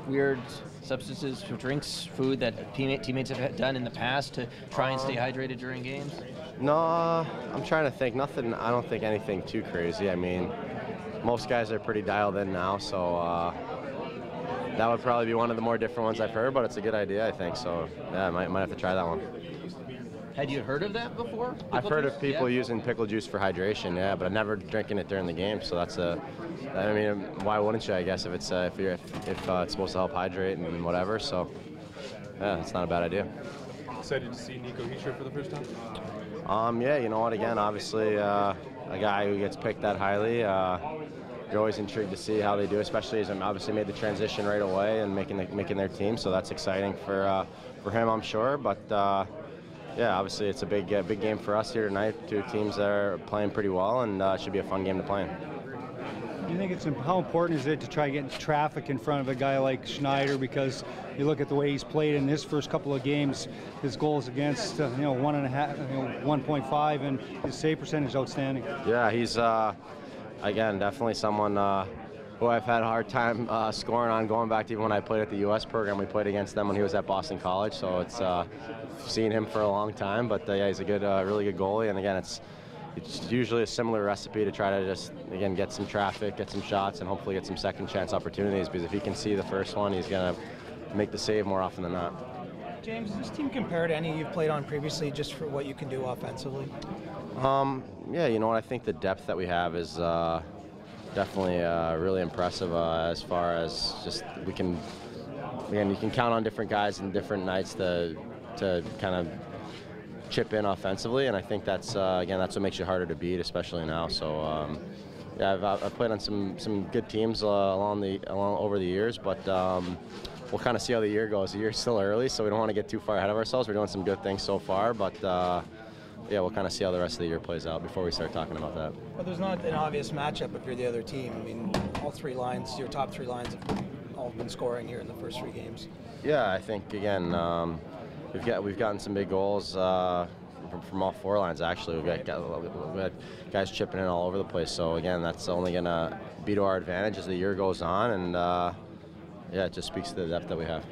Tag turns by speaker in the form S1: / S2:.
S1: weird substances, drinks, food that teammates have done in the past to try and stay hydrated during games?
S2: No, I'm trying to think. Nothing. I don't think anything too crazy. I mean, most guys are pretty dialed in now, so that would probably be one of the more different ones I've heard. But it's a good idea, I think. So yeah, I might have to try that one.
S1: Had you heard of that before?
S2: I've heard of people using pickle juice for hydration, yeah, but I've never drinking it during the game. So that's I mean, why wouldn't you? I guess if it's it's supposed to help hydrate and whatever. So yeah, it's not a bad idea.
S3: Excited to see Nico Hischier for the first time?
S2: Yeah, you know what? Again, obviously, a guy who gets picked that highly. You're always intrigued to see how they do, especially as obviously made the transition right away and making their team. So that's exciting for him, I'm sure. But yeah, obviously it's a big game for us here tonight. Two teams that are playing pretty well, and it should be a fun game to play in.
S4: Do you think how important is it to try to get traffic in front of a guy like Schneider? Because you look at the way he's played in his first couple of games, his goals against 1.5, and his save percentage outstanding.
S2: Yeah, he's again definitely someone who I've had a hard time scoring on, going back to even when I played at the U.S. program. We played against them when he was at Boston College, so it's seen him for a long time. But yeah, he's a really good goalie, and again, it's usually a similar recipe to try to just, again, get some traffic, get some shots, and hopefully get some second chance opportunities, because if he can see the first one, he's going to make the save more often than not.
S5: James, does this team compare to any you've played on previously just for what you can do offensively?
S2: Yeah, you know what, I think the depth that we have is definitely really impressive as far as just you can count on different guys in different nights to kind of chip in offensively, and I think that's again, that's what makes you harder to beat, especially now. So yeah, I've played on some good teams over the years, but we'll kind of see how the year goes. The year's still early, so we don't want to get too far ahead of ourselves. We're doing some good things so far, but yeah, we'll kind of see how the rest of the year plays out before we start talking about that.
S5: But there's not an obvious matchup if you're the other team. I mean, all three lines, your top three lines, have all been scoring here in the first 3 games.
S2: Yeah, I think again, we've gotten some big goals from all 4 lines. Actually, we've had guys chipping in all over the place. So again, that's only going to be to our advantage as the year goes on, and yeah, it just speaks to the depth that we have.